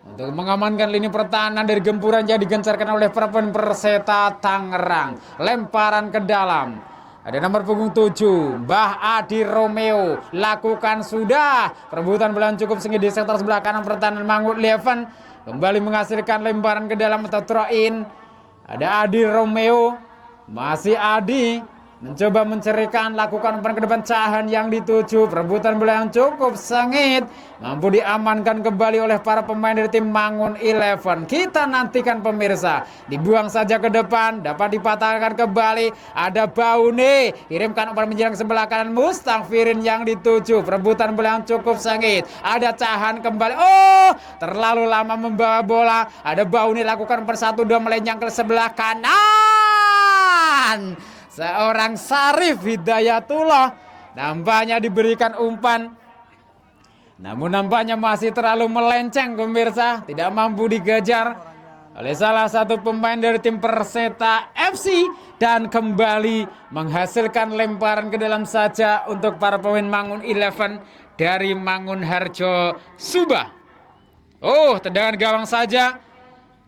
untuk mengamankan lini pertahanan dari gempuran yang digencarkan oleh pemain Perseta Tangerang. Lemparan ke dalam. Ada nomor punggung 7, Mbah Adi Romeo. Lakukan sudah. Perebutan bola cukup sengit di sektor sebelah kanan pertahanan Mangun 11. Kembali menghasilkan lemparan ke dalam atau throw in. Ada Adi Romeo. Masih Adi mencoba mencerikan, lakukan umpan ke depan Cahan yang dituju. Perebutan bola yang cukup sengit, mampu diamankan kembali oleh para pemain dari tim Mangun 11. Kita nantikan pemirsa. Dibuang saja ke depan, dapat dipatahkan kembali. Ada Baune, kirimkan umpan menjelang sebelah kanan. Mustafirin yang dituju. Perebutan bola yang cukup sengit. Ada Cahan kembali. Oh, terlalu lama membawa bola. Ada Baune, lakukan umpan 1-2 melencang ke sebelah kanan. Seorang Sarif Hidayatullah nampaknya diberikan umpan, namun nampaknya masih terlalu melenceng pemirsa, tidak mampu dikejar oleh salah satu pemain dari tim Perseta FC dan kembali menghasilkan lemparan ke dalam saja untuk para pemain Mangun 11 dari Mangun Harjo Subah. Oh, tendangan gawang saja.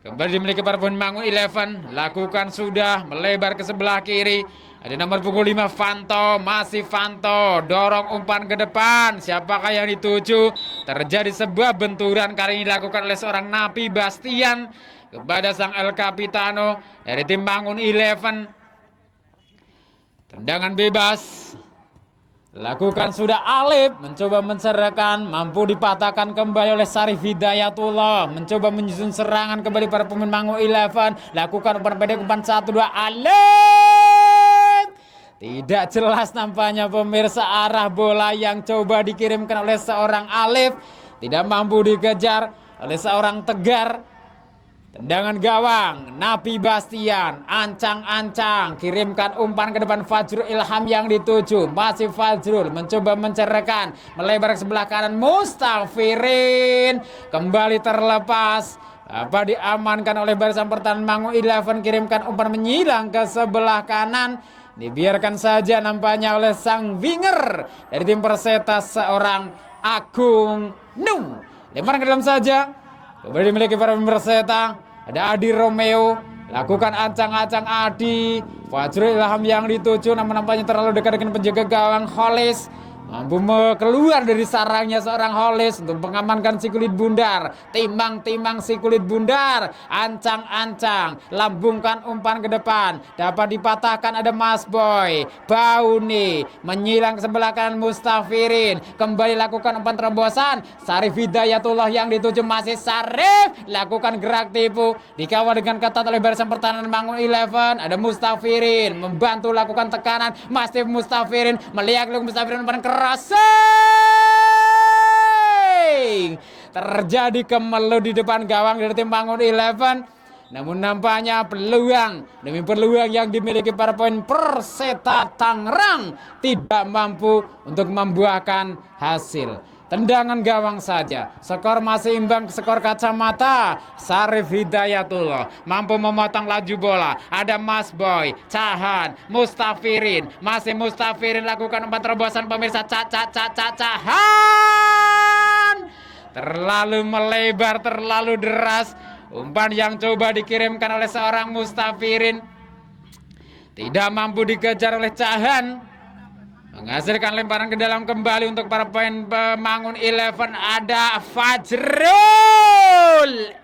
Kembali dimiliki para pemain Mangun 11. Lakukan sudah, melebar ke sebelah kiri. Ada nomor punggung 5 Fanto, masih Fanto. Dorong umpan ke depan. Siapakah yang dituju? Terjadi sebuah benturan kali ini dilakukan oleh seorang Napi Bastian kepada sang El Capitano dari tim Mangun 11. Tendangan bebas. Lakukan sudah Alif, mencoba mencerahkan, mampu dipatahkan kembali oleh Sarif Hidayatullah, mencoba menyusun serangan kembali para pemain Mangun 11. Lakukan umpan pendek, umpan 1-2 Alif. Tidak jelas nampaknya pemirsa arah bola yang coba dikirimkan oleh seorang Alif, tidak mampu dikejar oleh seorang Tegar. Tendangan gawang, Napi Bastian, ancang-ancang, kirimkan umpan ke depan Fajrul Ilham yang dituju. Masih Fajrul, mencoba mencerahkan, melebar ke sebelah kanan Mustafirin, kembali terlepas. Apa diamankan oleh barisan pertahanan Mangun 11, kirimkan umpan menyilang ke sebelah kanan. Dibiarkan saja nampaknya oleh sang winger dari tim Perseta seorang Agung Nung. Lemparan ke dalam saja. Kembali dimiliki para pemain Perseta. Ada Adi Romeo. Lakukan ancang-ancang Adi. Fajrul Ilham yang dituju namun nampaknya terlalu dekat dengan penjaga gawang Holis. mampu keluar dari sarangnya seorang Hollis untuk mengamankan si kulit bundar. Timang-timang si kulit bundar, ancang-ancang, lambungkan umpan ke depan, dapat dipatahkan. Ada Mas Boy, Bauni menyilang ke sebelah kanan Mustafirin, kembali lakukan umpan terobosan. Sarif Hidayatullah yang dituju, masih Sarif lakukan gerak tipu, dikawal dengan ketat oleh barisan pertahanan Mangun 11. Ada Mustafirin membantu lakukan tekanan, masih Mustafirin melihat Mustafirin umpan crossing, terjadi kemelut di depan gawang dari tim Mangun 11. Namun nampaknya peluang demi peluang yang dimiliki para pemain Perseta Tangerang tidak mampu untuk membuahkan hasil. Tendangan gawang saja. Skor masih imbang, skor kacamata. Sarif Hidayatullah mampu memotong laju bola. Ada Mas Boy, Cahan, Mustafirin. Masih Mustafirin lakukan umpan terobosan pemirsa. Cahan. Terlalu melebar, terlalu deras. Umpan yang coba dikirimkan oleh seorang Mustafirin tidak mampu dikejar oleh Cahan, menghasilkan lemparan ke dalam kembali untuk para pemain Mangun 11. Ada Fajrul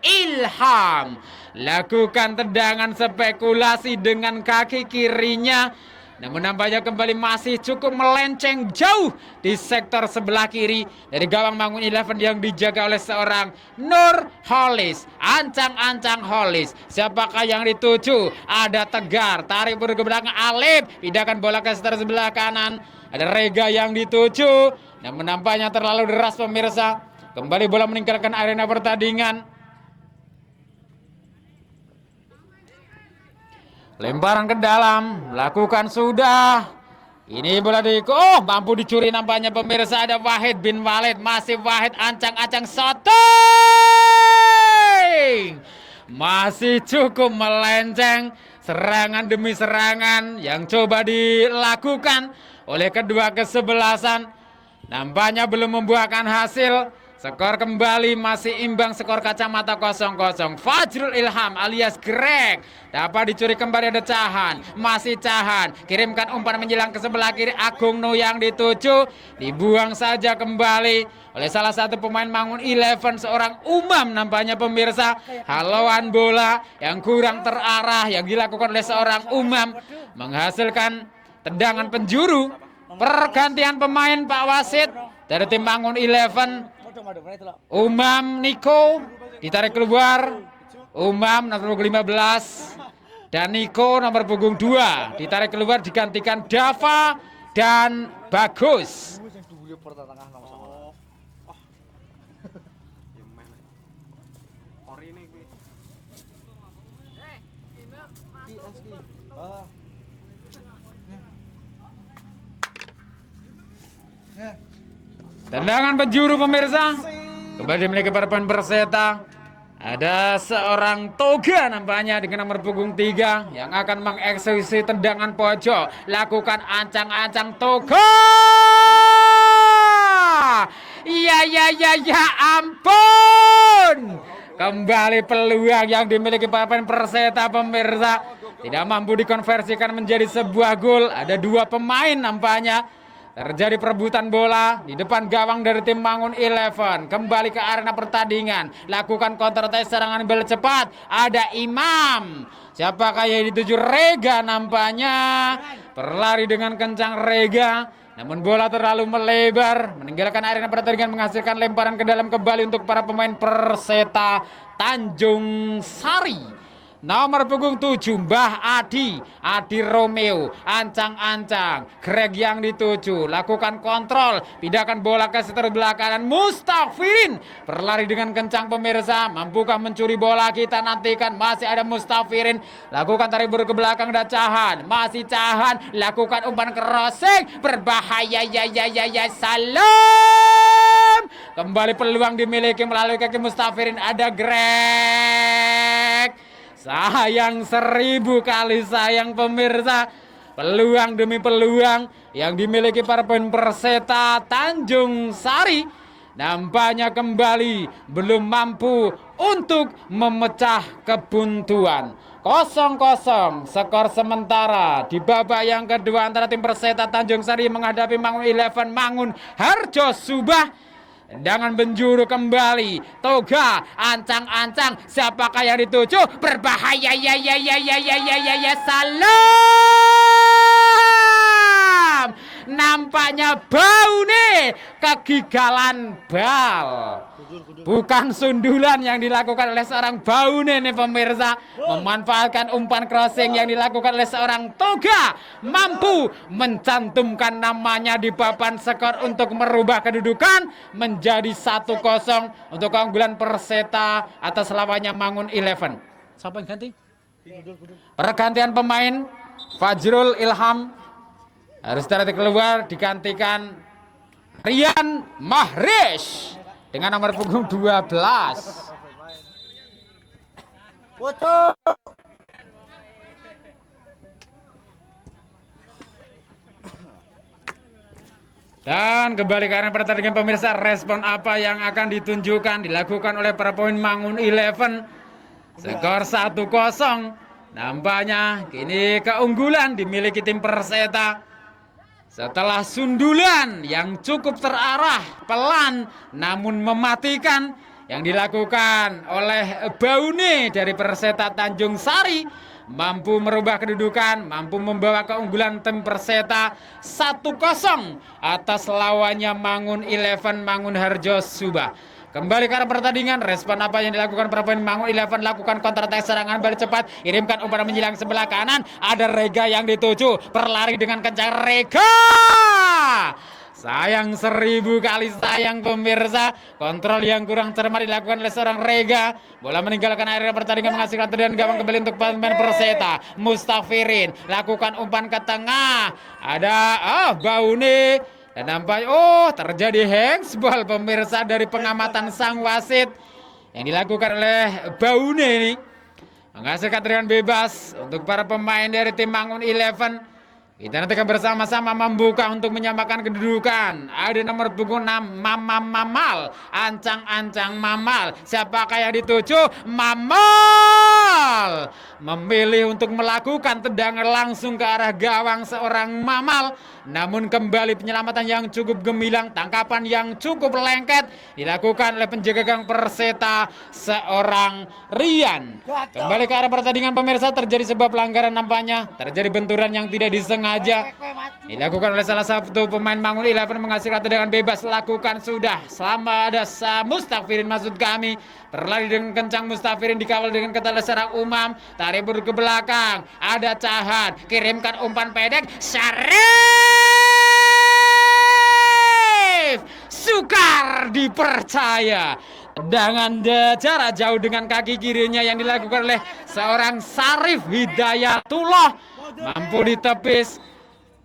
Ilham lakukan tendangan spekulasi dengan kaki kirinya, namun nampaknya kembali masih cukup melenceng jauh di sektor sebelah kiri dari gawang Mangun 11 yang dijaga oleh seorang Nur Hollis. Ancang-ancang Hollis, siapakah yang dituju? Ada Tegar, tarik ke belakang, Alif pindahkan bola ke sebelah kanan. Ada Rega yang dituju, namun nampaknya terlalu deras pemirsa. Kembali bola meninggalkan arena pertandingan. Lemparan ke dalam, lakukan sudah. Ini bola mampu dicuri nampaknya pemirsa. Ada Wahid bin Walid, masih Wahid, ancang-ancang shooting. Masih cukup melenceng, serangan demi serangan yang coba dilakukan oleh kedua kesebelasan. Nampaknya belum membuahkan hasil. Skor kembali masih imbang, skor kacamata 0-0. Fajrul Ilham alias Greg dapat dicuri kembali. Ada Cahan, masih Cahan, kirimkan umpan menjelang ke sebelah kiri. Agung No yang dituju, dibuang saja kembali oleh salah satu pemain Mangun 11, seorang Umam nampaknya pemirsa. Halauan bola yang kurang terarah yang dilakukan oleh seorang Umam menghasilkan tendangan penjuru. Pergantian pemain Pak Wasit dari tim Mangun 11. Umam Niko ditarik keluar. Umam nomor punggung 15 dan Niko nomor punggung 2 ditarik keluar, digantikan Dava dan Bagus. Tendangan penjuru pemirsa, kembali dimiliki para pemain Perseta. Ada seorang Toga nampaknya dengan nomor punggung 3 yang akan mengeksekusi tendangan pojok. Lakukan ancang-ancang Toga. Ya ampun. Kembali peluang yang dimiliki para pemain Perseta pemirsa tidak mampu dikonversikan menjadi sebuah gol. Ada dua pemain nampaknya. Terjadi perebutan bola di depan gawang dari tim Mangun 11. Kembali ke arena pertandingan. Lakukan counter attack, serangan bola cepat. Ada Imam. Siapakah yang dituju? Rega nampaknya. Berlari dengan kencang Rega. Namun bola terlalu melebar. Meninggalkan arena pertandingan, menghasilkan lemparan ke dalam kembali untuk para pemain Perseta Tanjung Sari. Nomor punggung 7 Mbah Adi Romeo, ancang-ancang Greg yang dituju, lakukan kontrol, pindahkan bola ke sebelah kanan. Mustafirin berlari dengan kencang pemirsa, mampukah mencuri bola? Kita nantikan. Masih ada Mustafirin, lakukan tarik ke belakang. Dan Cahan, masih Cahan, lakukan umpan crossing, berbahaya. Salam. Kembali peluang dimiliki melalui kaki Mustafirin. Ada Greg. Sayang 1000 kali sayang pemirsa. Peluang demi peluang yang dimiliki para pemain Perseta Tanjung Sari nampaknya kembali belum mampu untuk memecah kebuntuan. 0-0 skor sementara di babak yang kedua antara tim Perseta Tanjung Sari menghadapi Mangun 11 Mangun Harjo Subah. Tendangan penjuru kembali. Toga ancang-ancang, siapakah yang dituju? Berbahaya ya salam. Nampaknya bau nih kegigalan bal. Bukan sundulan yang dilakukan oleh seorang Baune nih pemirsa. Memanfaatkan umpan crossing yang dilakukan oleh seorang Toga. Mampu mencantumkan namanya di papan skor untuk merubah kedudukan menjadi 1-0 untuk keunggulan Perseta atas lawannya Mangun 11. Siapa yang ganti? Pergantian pemain Fajrul Ilham harus keluar digantikan Rian Mahrish dengan nomor punggung 12. Dan kembali karena pertandingan pemirsa, respon apa yang akan dilakukan oleh para pemain Mangun 11. Skor 1-0. Nampaknya kini keunggulan dimiliki tim Perseta. Setelah sundulan yang cukup terarah, pelan namun mematikan yang dilakukan oleh Baune dari Perseta Tanjung Sari, mampu merubah kedudukan, mampu membawa keunggulan tim Perseta 1-0 atas lawannya Mangun 11 Mangun Harjo Subah. Kembali ke arah pertandingan, respon apa yang dilakukan para pemain Mangun 11? Lakukan counter attack serangan balik cepat, kirimkan umpan menyilang sebelah kanan, ada Rega yang dituju, berlari dengan kencang Rega. Sayang 1000 kali sayang pemirsa, kontrol yang kurang cermat dilakukan oleh seorang Rega. Bola meninggalkan area pertandingan menghasilkan tendangan gawang kembali untuk pemain Perseta. Mustafirin lakukan umpan ke tengah, ada Baune. Dan nampaknya terjadi handsball pemirsa dari pengamatan sang wasit yang dilakukan oleh Baune ini. Menghasilkan tendangan bebas untuk para pemain dari tim Mangun 11. Kita nanti akan bersama-sama membuka untuk menyamakan kedudukan. Ada nomor punggung 6 Mamal, ancang-ancang Mamal. Siapakah yang dituju? Mamal memilih untuk melakukan tendangan langsung ke arah gawang seorang Mamal. Namun kembali penyelamatan yang cukup gemilang, tangkapan yang cukup lengket dilakukan oleh penjaga gawang Perseta seorang Rian. Kembali ke arah pertandingan pemirsa, terjadi sebuah pelanggaran nampaknya, terjadi benturan yang tidak disengaja dilakukan oleh salah satu pemain Mangun 11 menghasilkan tendangan bebas. Lakukan sudah selama ada Mustafirin maksud kami, berlari dengan kencang Mustafirin dikawal dengan ketat seorang Umam, tarik ke belakang, ada Cahan, kirimkan umpan pendek, Syarif Sukar dipercaya. Tendangan jarak jauh dengan kaki kirinya yang dilakukan oleh seorang Sarif Hidayatullah mampu ditepis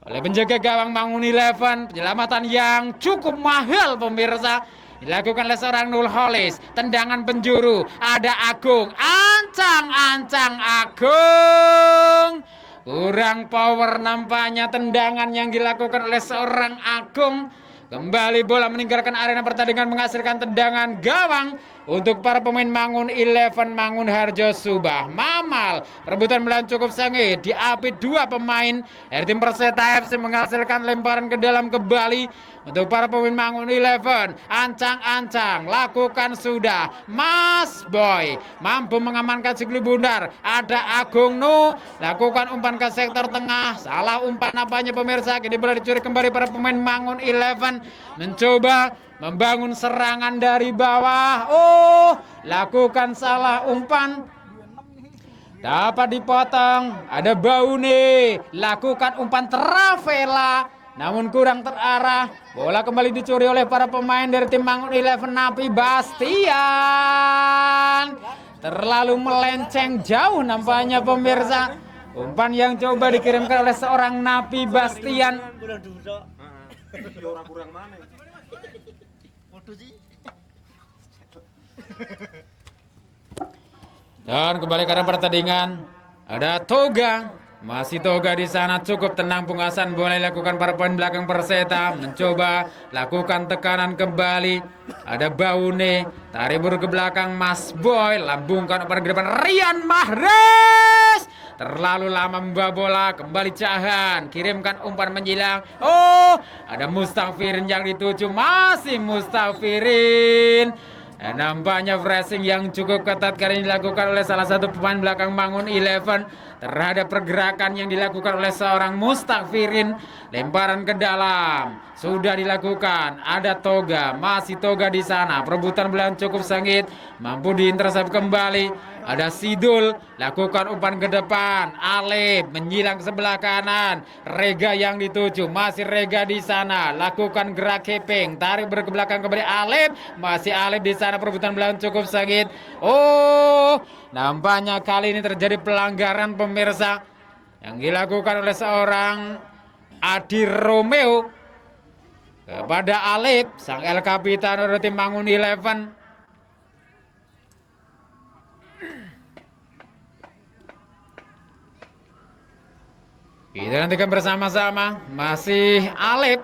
oleh penjaga gawang Mangun 11. Penyelamatan yang cukup mahal pemirsa dilakukan oleh seorang Nurholis. Tendangan penjuru, ada Agung, ancang-ancang Agung. Kurang power nampaknya tendangan yang dilakukan oleh seorang Agung. Kembali bola meninggalkan arena pertandingan menghasilkan tendangan gawang untuk para pemain Mangun 11 Mangun Harjo Subah. Mamal rebutan bola cukup sengit, diapit dua pemain dari tim Perseta FC menghasilkan lemparan ke dalam kembali untuk para pemain Mangun 11. Ancang-ancang lakukan sudah, Mas Boy mampu mengamankan Sigli Bundar, ada Agung Nu lakukan umpan ke sektor tengah, salah umpan apanya pemirsa. Kini bola dicuri kembali para pemain Mangun 11 mencoba membangun serangan dari bawah. Lakukan salah umpan, dapat dipotong. Ada Baune lakukan umpan Travela namun kurang terarah. Bola kembali dicuri oleh para pemain dari tim Mangun 11. Napi Bastian terlalu melenceng jauh nampaknya pemirsa. Umpan yang coba dikirimkan oleh seorang Napi Bastian. Dan kembali ke pertandingan, ada Toga. Masih Toga di sana, cukup tenang punggasan bola dilakukan para pemain belakang Perseta, mencoba lakukan tekanan kembali. Ada Baune, tarik buru ke belakang Mas Boy, lambungkan umpan ke depan Rian Mahres. terlalu lama membawa bola. Kembali Cahan, kirimkan umpan menjilang. Oh, ada Mustafirin yang dituju, masih Mustafirin. Nampaknya pressing yang cukup ketat kali ini dilakukan oleh salah satu pemain belakang Mangun Eleven terhadap pergerakan yang dilakukan oleh seorang Mustafirin. Lemparan ke dalam sudah dilakukan. Ada Toga, masih Toga di sana. Perebutan bola cukup sengit, mampu diintersep kembali. Ada Sidul, lakukan umpan ke depan. Alif menyilang ke sebelah kanan. Rega yang dituju, masih Rega di sana. Lakukan gerak keping, tarik ke belakang kembali Alif, masih Alif di sana. Perebutan bola cukup sengit. Oh, nampaknya kali ini terjadi pelanggaran pemirsa yang dilakukan oleh seorang Adi Romeo kepada Alif, sang El Capitano dari tim Mangun Eleven. Kita nantikan bersama-sama. Masih Alif,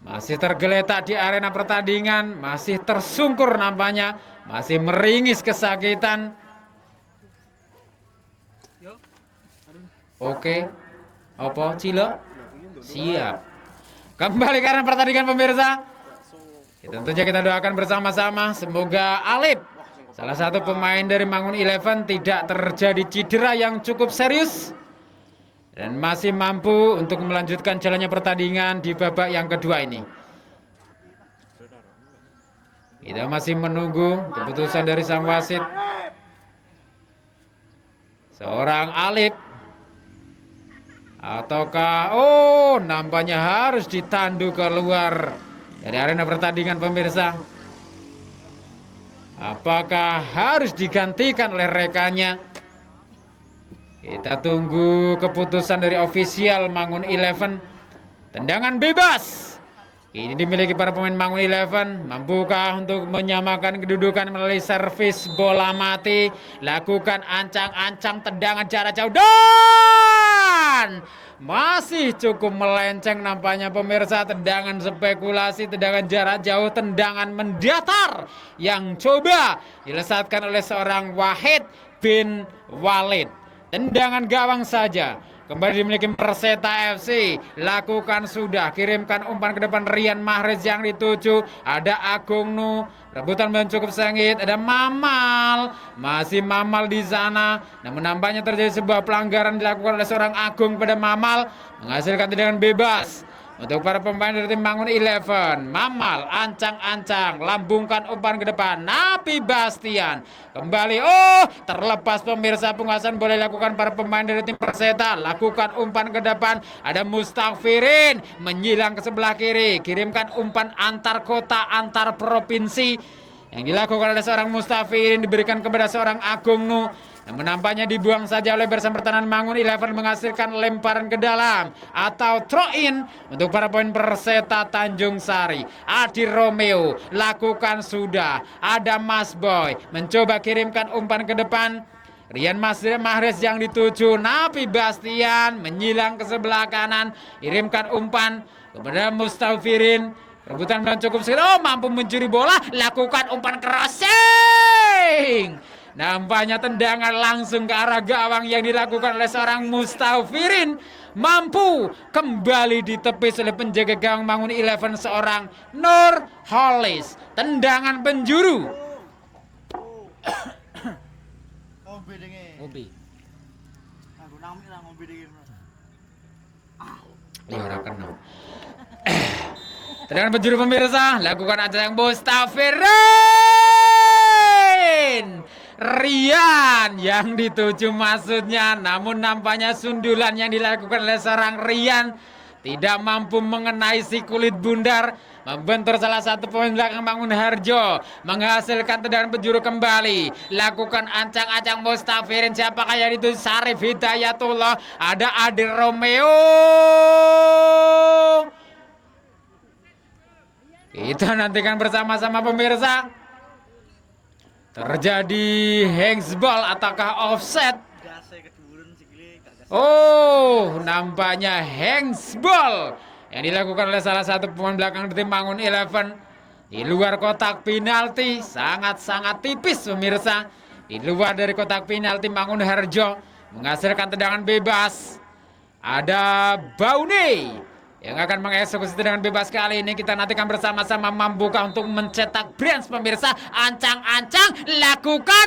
masih tergeletak di arena pertandingan, masih tersungkur nampaknya, masih meringis kesakitan. Oke, apa Cilo? Siap. Kembali karena pertandingan pemirsa. Tentunya kita doakan bersama-sama semoga Alif, salah satu pemain dari Mangun Eleven, tidak terjadi cedera yang cukup serius dan masih mampu untuk melanjutkan jalannya pertandingan di babak yang kedua ini. Kita masih menunggu keputusan dari sang wasit. Seorang Alif ataukah nampaknya harus ditandu keluar dari arena pertandingan pemirsa. Apakah harus digantikan oleh rekannya? Kita tunggu keputusan dari ofisial Mangun Eleven. Tendangan bebas ini dimiliki para pemain Mangun Eleven. Mampukah untuk menyamakan kedudukan melalui servis bola mati? Lakukan ancang-ancang tendangan jarak jauh dan masih cukup melenceng nampaknya pemirsa. Tendangan spekulasi, tendangan jarak jauh, tendangan mendatar yang coba dilesatkan oleh seorang Wahid bin Walid. Tendangan gawang saja. Kembali dimiliki Perseta FC. Lakukan sudah. Kirimkan umpan ke depan Rian Mahrez yang dituju. Ada Agung Nu. Rebutan belum cukup sengit. Ada Mamal. Masih Mamal di sana. Namun nampaknya terjadi sebuah pelanggaran dilakukan oleh seorang Agung pada Mamal. Menghasilkan tendangan bebas untuk para pemain dari tim Mangun Eleven. Mamal ancang-ancang, lambungkan umpan ke depan. Napi Bastian kembali. Terlepas pemirsa, penguasaan boleh dilakukan para pemain dari tim Perseta. Lakukan umpan ke depan. Ada Mustafirin menyilang ke sebelah kiri. Kirimkan umpan antar kota, antar provinsi yang dilakukan oleh seorang Mustafirin, diberikan kepada seorang Agung Nu. Namun nampaknya dibuang saja oleh barisan pertahanan Mangun Eleven, menghasilkan lemparan ke dalam atau throw in untuk para pemain Perseta Tanjung Sari. Adi Romeo lakukan sudah. Ada Mas Boy mencoba kirimkan umpan ke depan. Rian Mahrez yang dituju. Napi Bastian menyilang ke sebelah kanan. Kirimkan umpan kepada Mustafirin. Rebutan belum cukup sih. Mampu mencuri bola. Lakukan umpan crossing. Nampaknya tendangan langsung ke arah gawang yang dilakukan oleh seorang Mustafirin. Mampu kembali ditepis oleh penjaga gawang Mangun Eleven, seorang Nur Holis. Tendangan penjuru. Ngopi. Tendangan penjuru pemirsa. Lakukan aja yang Mustafirin. Rian yang dituju maksudnya. Namun nampaknya sundulan yang dilakukan oleh seorang Rian tidak mampu mengenai si kulit bundar, membentur salah satu pemain belakang Mangun Harjo, menghasilkan tendangan penjuru kembali. Lakukan ancang-ancang Mustafirin. Siapakah yang dituju? Sarif Hidayatullah. Ada Adi Romeo. Kita nantikan bersama-sama pemirsa. Terjadi handsball ataukah offset? Nampaknya handsball yang dilakukan oleh salah satu pemain belakang tim Mangun Eleven di luar kotak penalti. Sangat-sangat tipis pemirsa. Di luar dari kotak penalti Mangun Harjo. menghasilkan tendangan bebas. Ada Baune yang akan mengeksekusi tendangan bebas kali ini. Kita nantikan bersama-sama mampukah untuk mencetak brains pemirsa. Ancang-ancang lakukan.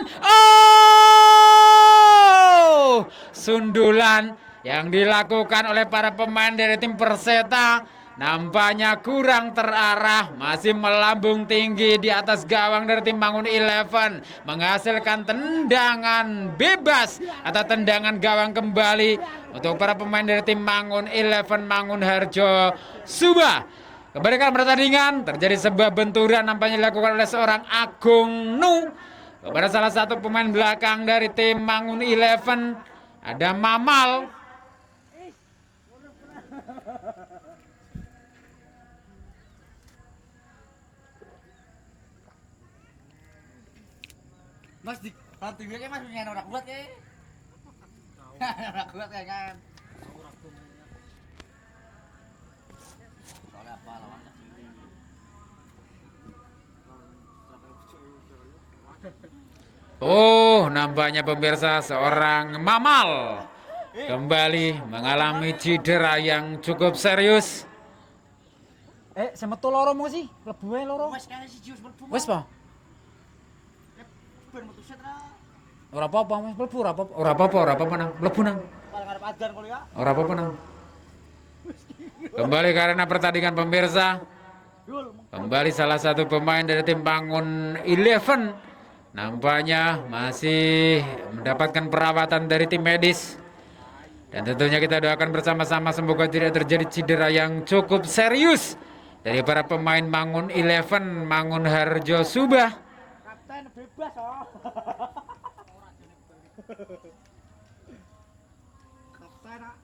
Oh, sundulan yang dilakukan oleh para pemain dari tim Perseta nampaknya kurang terarah, masih melambung tinggi di atas gawang dari tim Mangun Eleven, menghasilkan tendangan bebas atau tendangan gawang kembali untuk para pemain dari tim Mangun Eleven Mangun Harjo Subah. Kembali ke pertandingan, terjadi sebuah benturan nampaknya dilakukan oleh seorang Agung Nu kepada salah satu pemain belakang dari tim Mangun Eleven, ada Mamal. Mas di TV kan mas punya orang kuat ya. Orang kuat ya kan. Soalnya apa lawannya? Oh, nampaknya pemirsa seorang Mamal kembali mengalami cedera yang cukup serius. Semetu loro mau sih, lebu ae loro. Wes kan si Jius berpuma. Wes po? Ben metu set ra. Ora apa-apa, Mas. Mlebu ora apa-apa. Ora apa-apa nang, mlebu nang. Paling arep adan kali ya. Ora apa-apa nang. Kembali karena pertandingan pemirsa. Kembali salah satu pemain dari tim Bangun Eleven nampaknya masih mendapatkan perawatan dari tim medis. Dan tentunya kita doakan bersama-sama semoga tidak terjadi cedera yang cukup serius dari para pemain Mangun Eleven Mangun Harjo Subah. Kapten bebas oh. Kapten ah.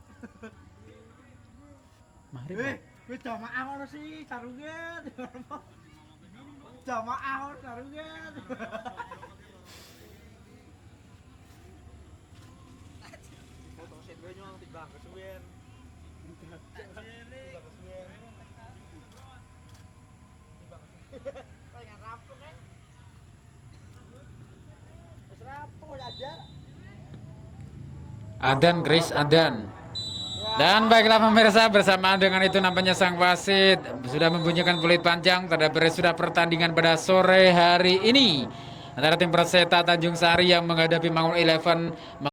Mari. Kowe jamaah ngono sih sarungan. Jamaah ngono sarungan. Foto set gue nyuang timbang kesuwen. Pengen rampung kan? Wis rampung aja. Adan Chris Adan. Dan baiklah pemirsa, bersamaan dengan itu nampaknya sang wasit sudah membunyikan peluit panjang terhadap sudah pertandingan pada sore hari ini antara tim Perseta Tanjung Sari yang menghadapi Mangun Eleven